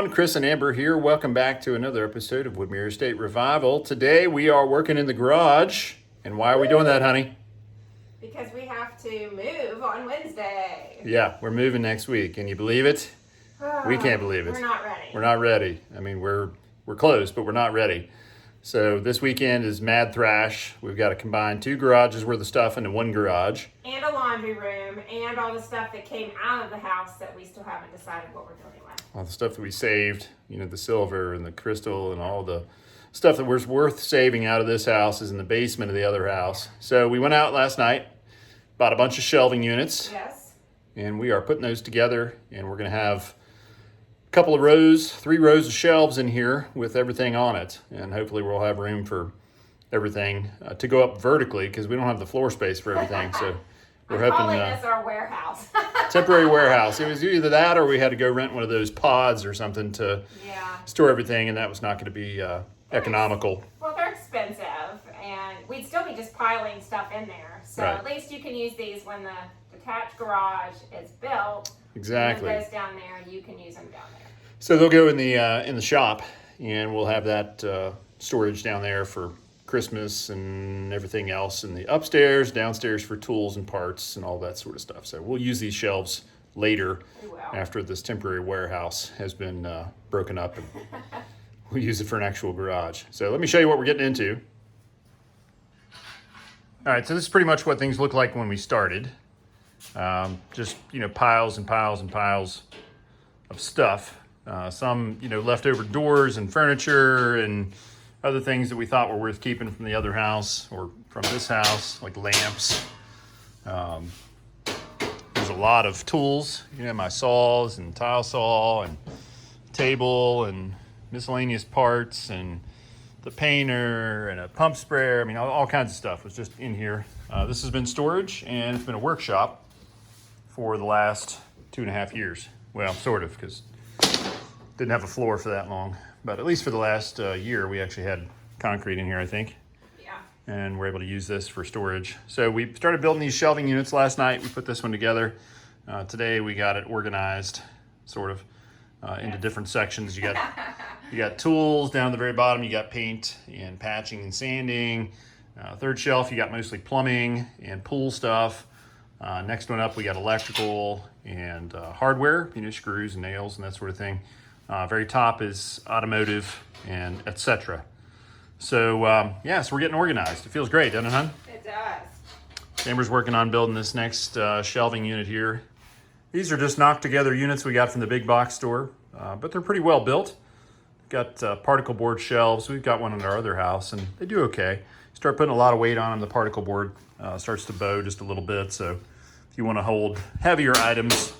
everyone, Chris and Amber here. Welcome back to another episode of Woodmere Estate Revival. Today we are working in the garage. And why are we doing that, honey? Because we have to move on Wednesday. Yeah, we're moving next week. Can you believe it? We can't believe it. We're not ready. We're not ready. I mean, we're close, but we're not ready. So this weekend is mad thrash. We've got to combine 2 garages worth of stuff into 1 garage. And a laundry room and all the stuff that came out of the house that we still haven't decided what we're doing with. All the stuff that we saved, the silver and the crystal and all the stuff that was worth saving out of this house is in the basement of the other house. So we went out last night, bought a bunch of shelving units. Yes. And we are putting those together, and we're going to have a couple of rows, 3 rows of shelves in here with everything on it. And hopefully we'll have room for everything to go up vertically because we don't have the floor space for everything. So we're hoping calling this our warehouse. temporary warehouse. It was either that or we had to go rent one of those pods or something to store everything, and that was not going to be economical. Well, they're expensive, and we'd still be just piling stuff in there. So Right. At least you can use these when the detached garage is built. Exactly. And it goes down there, you can use them down there. So they'll go in the shop, and we'll have that storage down there for Christmas and everything else, and the upstairs, downstairs for tools and parts and all that sort of stuff. So we'll use these shelves later after this temporary warehouse has been broken up, and we'll use it for an actual garage. So let me show you what we're getting into. All right, so this is pretty much what things look like when we started. Just, piles and piles and piles of stuff. Some, leftover doors and furniture and other things that we thought were worth keeping from the other house or from this house, like lamps. There's a lot of tools, my saws and tile saw and table and miscellaneous parts and the painter and a pump sprayer. I mean, all kinds of stuff was just in here. This has been storage, and it's been a workshop for the last 2.5 years. Well, sort of, because didn't have a floor for that long. But at least for the last year, we actually had concrete in here, I think. Yeah. And we're able to use this for storage. So we started building these shelving units last night. We put this one together. Today we got it organized, sort of, into different sections. You got tools down at the very bottom. You got paint and patching and sanding. Third shelf, you got mostly plumbing and pool stuff. Next one up, we got electrical and hardware, screws and nails and that sort of thing. Very top is automotive and etc. So so we're getting organized. It feels great, doesn't it, hon? It does. Amber's working on building this next shelving unit here. These are just knocked together units we got from the big box store, but they're pretty well built. Got particle board shelves. We've got one in our other house, and they do okay. Start putting a lot of weight on them, the particle board starts to bow just a little bit. So if you want to hold heavier items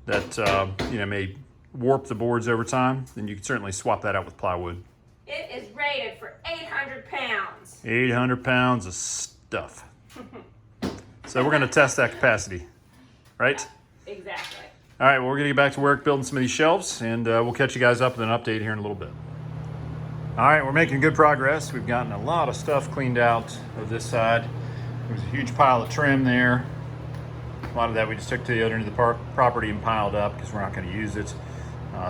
that may warp the boards over time, then you can certainly swap that out with plywood. It is rated for 800 pounds. 800 pounds of stuff. So we're going to test that capacity, right? Exactly. All right, well, we're going to get back to work building some of these shelves, and we'll catch you guys up with an update here in a little bit. All right, we're making good progress. We've gotten a lot of stuff cleaned out of this side. There's a huge pile of trim there. A lot of that we just took to the other end of the property and piled up because we're not going to use it.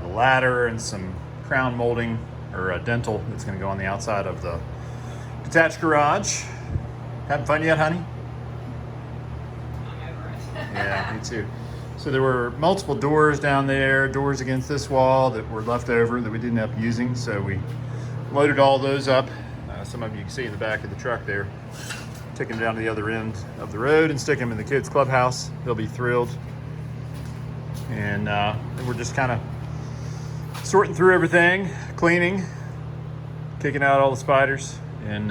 The ladder and some crown molding or dental that's going to go on the outside of the detached garage. Having fun yet, honey? I'm over it. Yeah, me too. So there were multiple doors down there, doors against this wall that were left over that we didn't end up using. So we loaded all those up. Some of you can see in the back of the truck there. Taking them down to the other end of the road and sticking them in the kids' clubhouse. They'll be thrilled. And then we're just kind of sorting through everything, cleaning, kicking out all the spiders, and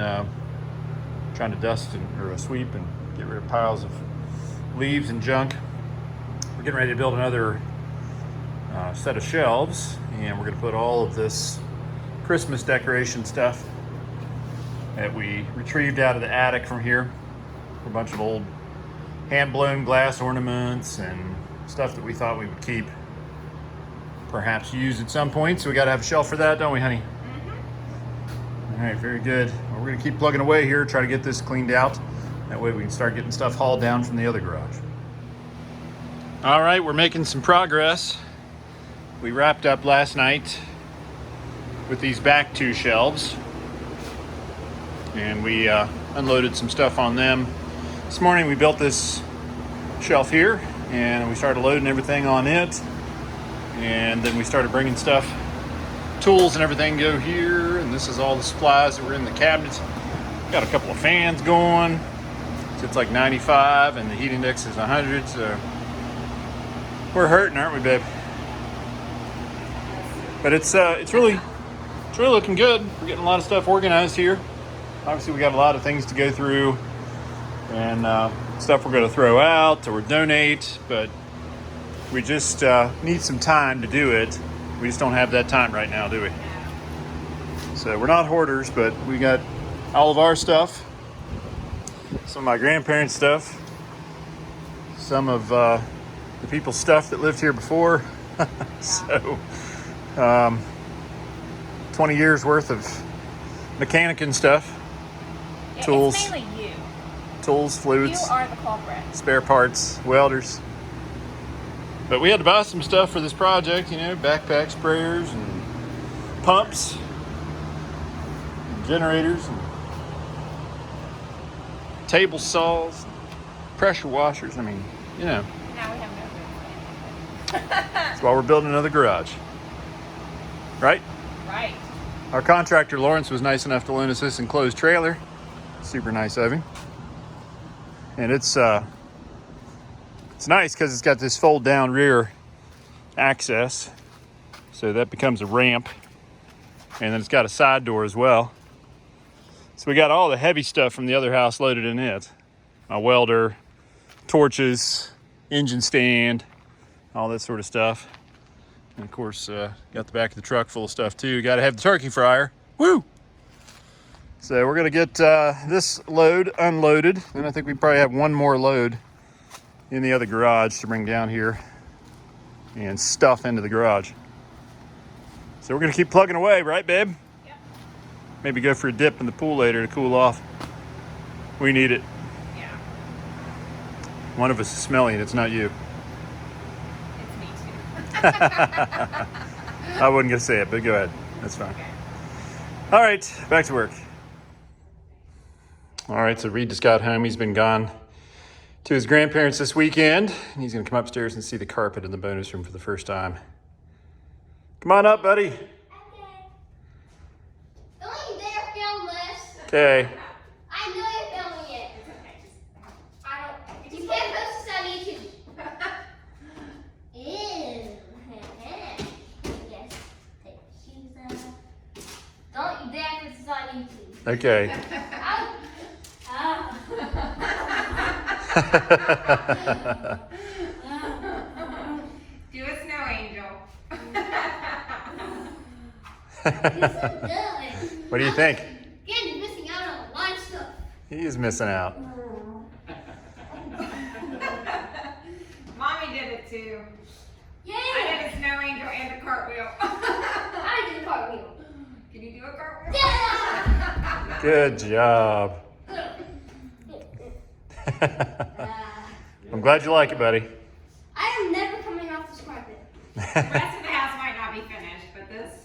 trying to dust or sweep and get rid of piles of leaves and junk. We're getting ready to build another set of shelves, and we're going to put all of this Christmas decoration stuff that we retrieved out of the attic from here. A bunch of old hand-blown glass ornaments and stuff that we thought we would keep, perhaps use at some point. So we got to have a shelf for that, don't we, honey? Mm-hmm. All right, very good. Well, we're going to keep plugging away here, try to get this cleaned out. That way we can start getting stuff hauled down from the other garage. All right, we're making some progress. We wrapped up last night with these back two shelves, and we unloaded some stuff on them. This morning we built this shelf here, and we started loading everything on it, and then we started bringing stuff, tools and everything go here, and this is all the supplies that were in the cabinets. Got a couple of fans going, so it's like 95 and the heat index is 100, so we're hurting, aren't we, babe? But it's really looking good. We're getting a lot of stuff organized here. Obviously we got a lot of things to go through, and stuff we're going to throw out or donate, but we just need some time to do it. We just don't have that time right now, do we? So we're not hoarders, but we got all of our stuff, some of my grandparents' stuff, some of the people's stuff that lived here before. So 20 years worth of mechanicking stuff, Yeah, tools. It's mainly you. Tools, fluids, You are the culprit. spare parts, welders. But we had to buy some stuff for this project, backpack sprayers and pumps, and generators, and table saws, pressure washers. Now we have no room. That's why we're building another garage. Right? Right. Our contractor, Lawrence, was nice enough to loan us this enclosed trailer. Super nice of him. And it's nice because it's got this fold down rear access. So that becomes a ramp. And then it's got a side door as well. So we got all the heavy stuff from the other house loaded in it. My welder, torches, engine stand, all that sort of stuff. And of course, got the back of the truck full of stuff too. Got to have the turkey fryer. Woo! So we're gonna get this load unloaded, and I think we probably have one more load in the other garage to bring down here and stuff into the garage. So we're gonna keep plugging away, right, babe? Yep. Maybe go for a dip in the pool later to cool off. We need it. Yeah. One of us is smelly, and it's not you. It's me too. I wasn't gonna say it, but go ahead. That's fine. Okay. All right, back to work. All right, so Reed just got home. He's been gone to his grandparents this weekend, and he's gonna come upstairs and see the carpet in the bonus room for the first time. Come on up, buddy. Okay. Don't you dare film this. Okay. I know you're filming it. I don't. You can't post this on YouTube. Ew. Yes. Take your shoes off. Don't you dare put this on YouTube. Okay. Ow. Do a snow angel. You're so good. What do you think? Again, you're missing out on a lot of stuff. He is missing out. Mommy did it too. Yeah. I did a snow angel and a cartwheel. I did a cartwheel. Can you do a cartwheel? Yeah. Good job. I'm glad you like it, buddy. I am never coming off this carpet. The rest of the house might not be finished, but this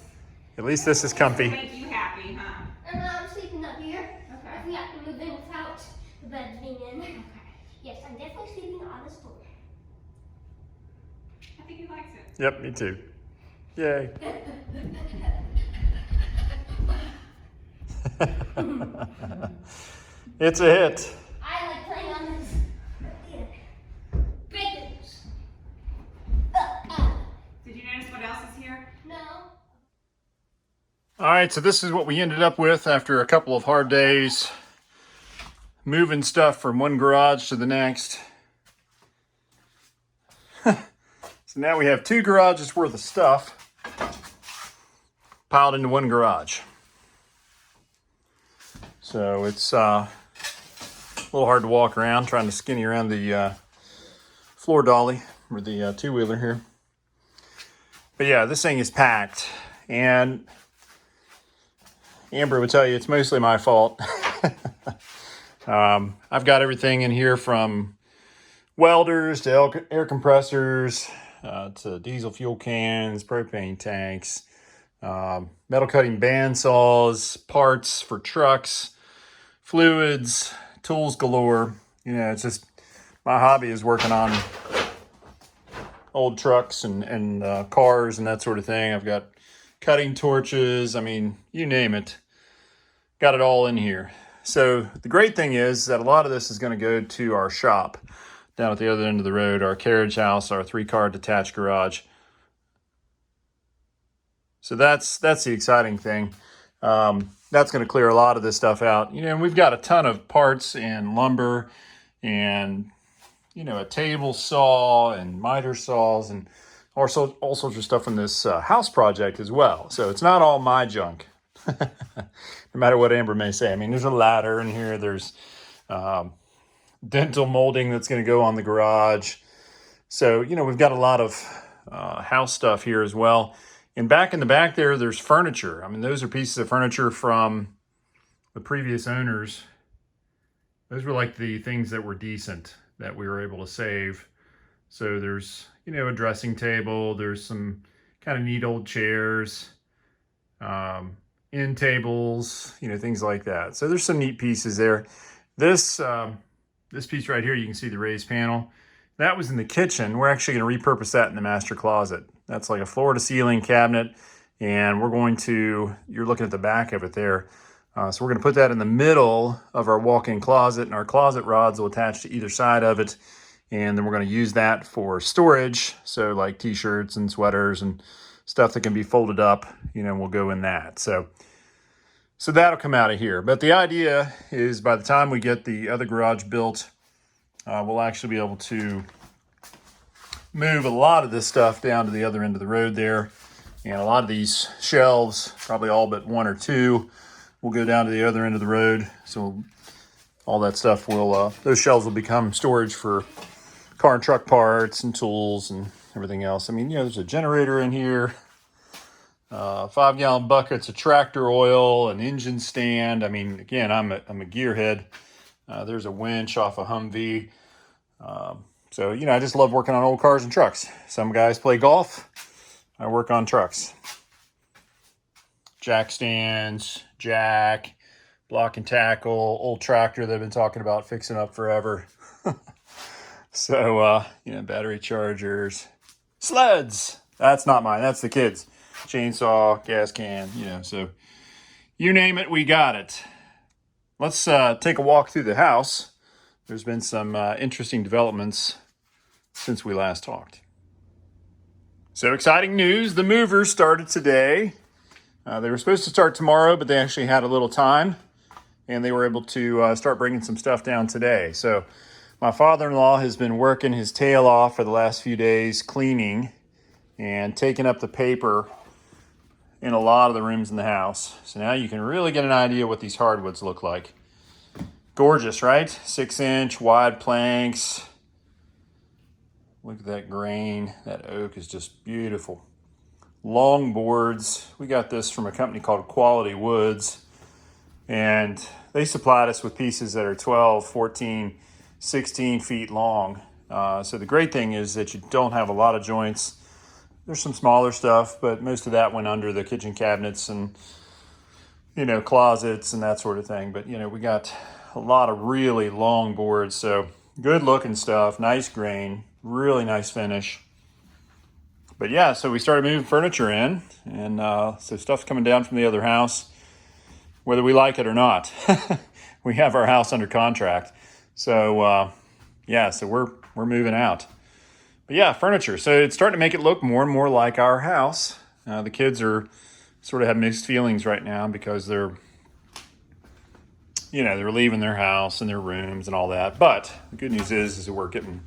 At least this is will comfy. make you happy, huh? And I'm sleeping up here. Okay. If we have to move in without the bed being in. Okay. Yes, I'm definitely sleeping on this floor. I think he likes it. Yep, me too. Yay. It's a hit. I like playing on this. Great news. Did you notice what else is here? No. All right, so this is what we ended up with after a couple of hard days moving stuff from one garage to the next. So now we have 2 garages worth of stuff piled into one garage. So it's a little hard to walk around, trying to skinny around the floor dolly, or the two-wheeler here. But yeah, this thing is packed, and Amber would tell you it's mostly my fault. I've got everything in here from welders to air compressors, to diesel fuel cans, propane tanks, metal cutting bandsaws, parts for trucks, fluids, tools galore. You know, it's just my hobby is working on old trucks and cars and that sort of thing. I've got cutting torches. I mean, you name it. Got it all in here. So the great thing is that a lot of this is going to go to our shop down at the other end of the road, our carriage house, our 3-car detached garage. So that's the exciting thing. That's going to clear a lot of this stuff out. You know, and we've got a ton of parts and lumber and, you know, a table saw and miter saws and also all sorts of stuff from this house project as well. So it's not all my junk, no matter what Amber may say. I mean, there's a ladder in here. There's dental molding that's going to go on the garage. So, you know, we've got a lot of house stuff here as well. And back in the back there, there's furniture. I mean, those are pieces of furniture from the previous owners. Those were like the things that were decent that we were able to save. So there's, you know, a dressing table. There's some kind of neat old chairs, end tables, you know, things like that. So there's some neat pieces there. This piece right here, you can see the raised panel. That was in the kitchen. We're actually going to repurpose that in the master closet. That's like a floor to ceiling cabinet. And we're going to, you're looking at the back of it there. So we're going to put that in the middle of our walk-in closet, and our closet rods will attach to either side of it. And then we're going to use that for storage. So like t-shirts and sweaters and stuff that can be folded up, you know, will go in that. So that'll come out of here. But the idea is by the time we get the other garage built, we'll actually be able to move a lot of this stuff down to the other end of the road there. And a lot of these shelves, probably all but 1 or 2, will go down to the other end of the road. So all that stuff will, those shelves will become storage for car and truck parts and tools and everything else. I mean, you know, there's a generator in here, 5-gallon buckets of tractor oil, an engine stand. I mean, again, I'm a gearhead. There's a winch off a Humvee. So, you know, I just love working on old cars and trucks. Some guys play golf. I work on trucks. Jack stands, jack, block and tackle, old tractor that I've been talking about fixing up forever. So, you know, battery chargers, sleds. That's not mine. That's the kids. Chainsaw, gas can, you know, so you name it, we got it. Let's take a walk through the house. There's been some interesting developments since we last talked. So exciting news, the movers started today. They were supposed to start tomorrow, but they actually had a little time, and they were able to start bringing some stuff down today. So my father-in-law has been working his tail off for the last few days, cleaning and taking up the paper in a lot of the rooms in the house. So now you can really get an idea what these hardwoods look like. Gorgeous, right? 6-inch wide planks. Look at that grain. That oak is just beautiful. Long boards. We got this from a company called Quality Woods, and they supplied us with pieces that are 12, 14, 16 feet long. So the great thing is that you don't have a lot of joints. There's some smaller stuff, but most of that went under the kitchen cabinets and, you know, closets and that sort of thing. But, you know, we got a lot of really long boards. So good looking stuff, nice grain, really nice finish. But yeah, so we started moving furniture in, and so stuff's coming down from the other house, whether we like it or not. We have our house under contract. So yeah, so we're moving out. But yeah, furniture. So it's starting to make it look more and more like our house. The kids are sort of have mixed feelings right now because they're leaving their house and their rooms and all that. But the good news is that we're getting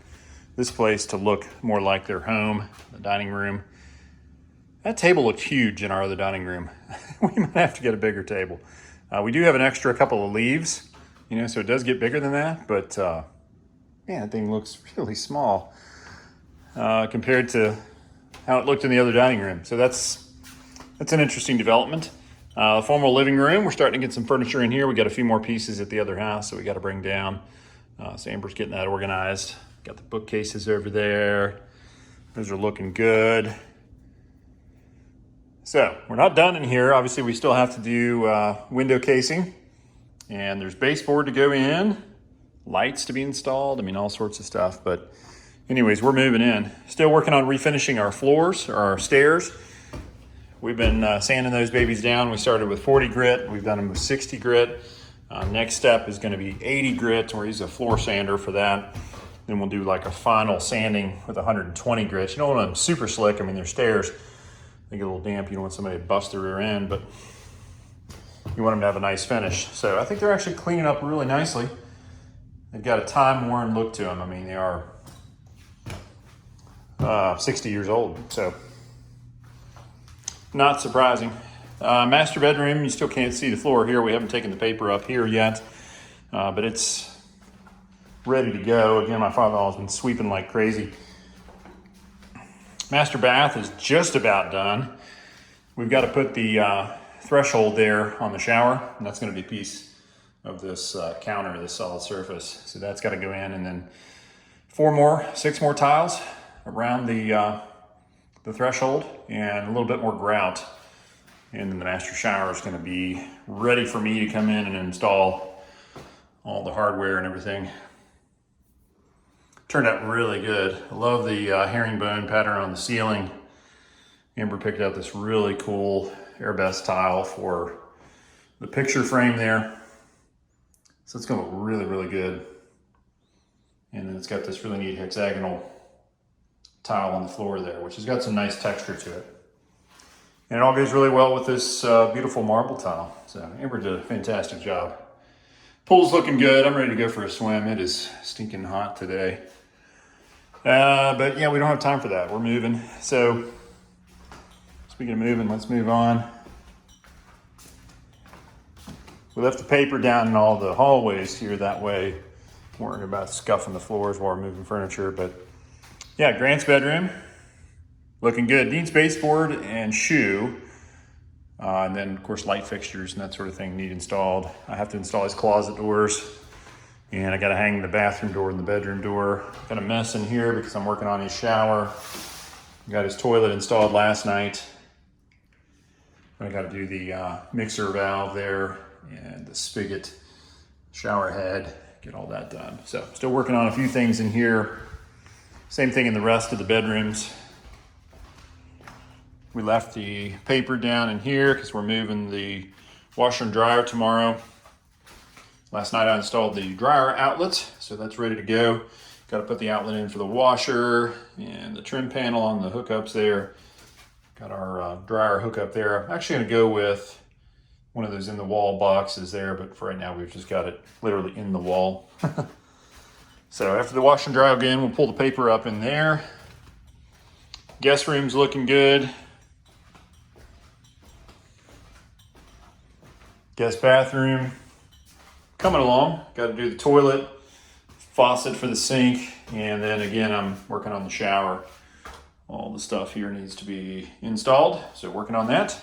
this place to look more like their home, the dining room. That table looked huge in our other dining room. We might have to get a bigger table. We do have an extra couple of leaves, you know, so it does get bigger than that. But man, that thing looks really small compared to how it looked in the other dining room. So that's an interesting development. Formal living room, we're starting to get some furniture in here. We got a few more pieces at the other house, so we got to bring down. So Amber's getting that organized. Got the bookcases over there. Those are looking good. So we're not done in here. Obviously, we still have to do window casing, and there's baseboard to go in, lights to be installed. I mean, all sorts of stuff. But anyways, we're moving in. Still working on refinishing our floors, or our stairs. We've been sanding those babies down. We started with 40 grit. We've done them with 60 grit. Next step is going to be 80 grit. We'll use a floor sander for that. Then we'll do like a final sanding with 120 grit. You don't want them super slick. I mean, they're stairs. They get a little damp. You don't want somebody to bust their rear end, but you want them to have a nice finish. So I think they're actually cleaning up really nicely. They've got a time-worn look to them. I mean, they are 60 years old, so not surprising. Master bedroom, you still can't see the floor here. We haven't taken the paper up here yet, but it's ready to go. Again, my father-in-law has been sweeping like crazy. Master bath is just about done. We've got to put the threshold there on the shower, and that's going to be a piece of this counter, this solid surface. So that's got to go in, and then 6 more tiles around the threshold, and a little bit more grout. And then the master shower is going to be ready for me to come in and install all the hardware and everything. Turned out really good. I love the herringbone pattern on the ceiling. Amber picked out this really cool Airbest tile for the picture frame there. So it's going to look really, really good. And then it's got this really neat hexagonal tile on the floor there, which has got some nice texture to it. And it all goes really well with this beautiful marble tile. So Amber did a fantastic job. Pool's looking good. I'm ready to go for a swim. It is stinking hot today. But yeah, we don't have time for that. We're moving. So speaking of moving, let's move on. We left the paper down in all the hallways here. That way, we're worrying about scuffing the floors while we're moving furniture. But yeah, Grant's bedroom, looking good. Dean's baseboard and shoe. And then, of course, light fixtures and that sort of thing need installed. I have to install his closet doors. And I got to hang the bathroom door and the bedroom door. Got a mess in here because I'm working on his shower. Got his toilet installed last night. I got to do the mixer valve there and the spigot shower head. Get all that done. So still working on a few things in here. Same thing in the rest of the bedrooms. We left the paper down in here because we're moving the washer and dryer tomorrow. Last night I installed the dryer outlet, so that's ready to go. Got to put the outlet in for the washer and the trim panel on the hookups there. Got our dryer hookup there. I'm actually going to go with one of those in the wall boxes there, but for right now we've just got it literally in the wall. So after the wash and dry again, we'll pull the paper up in there. Guest room's looking good. Guest bathroom coming along. Got to do the toilet, faucet for the sink, and then again I'm working on the shower. All the stuff here needs to be installed, so working on that.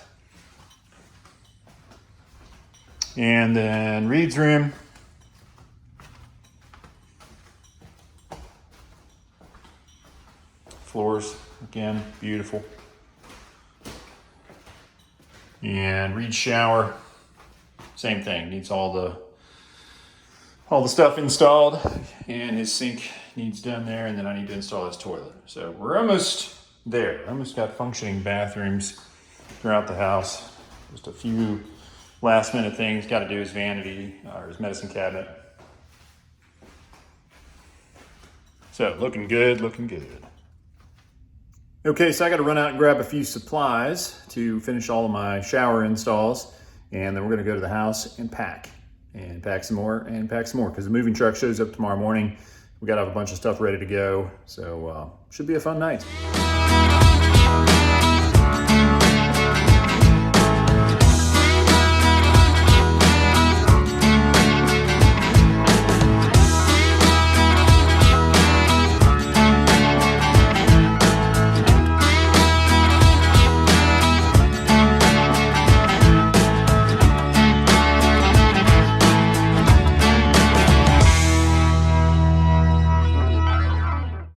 And then Reed's room. Floors, again, beautiful. And Reed's shower, same thing, needs all the stuff installed, and his sink needs done there, and then I need to install his toilet. So we're almost there. Almost got functioning bathrooms throughout the house. Just a few last minute things. Got to do his vanity or his medicine cabinet. So looking good, looking good. Okay, so I got to run out and grab a few supplies to finish all of my shower installs, and then we're going to go to the house and pack some more because the moving truck shows up tomorrow morning. We got to have a bunch of stuff ready to go, so should be a fun night.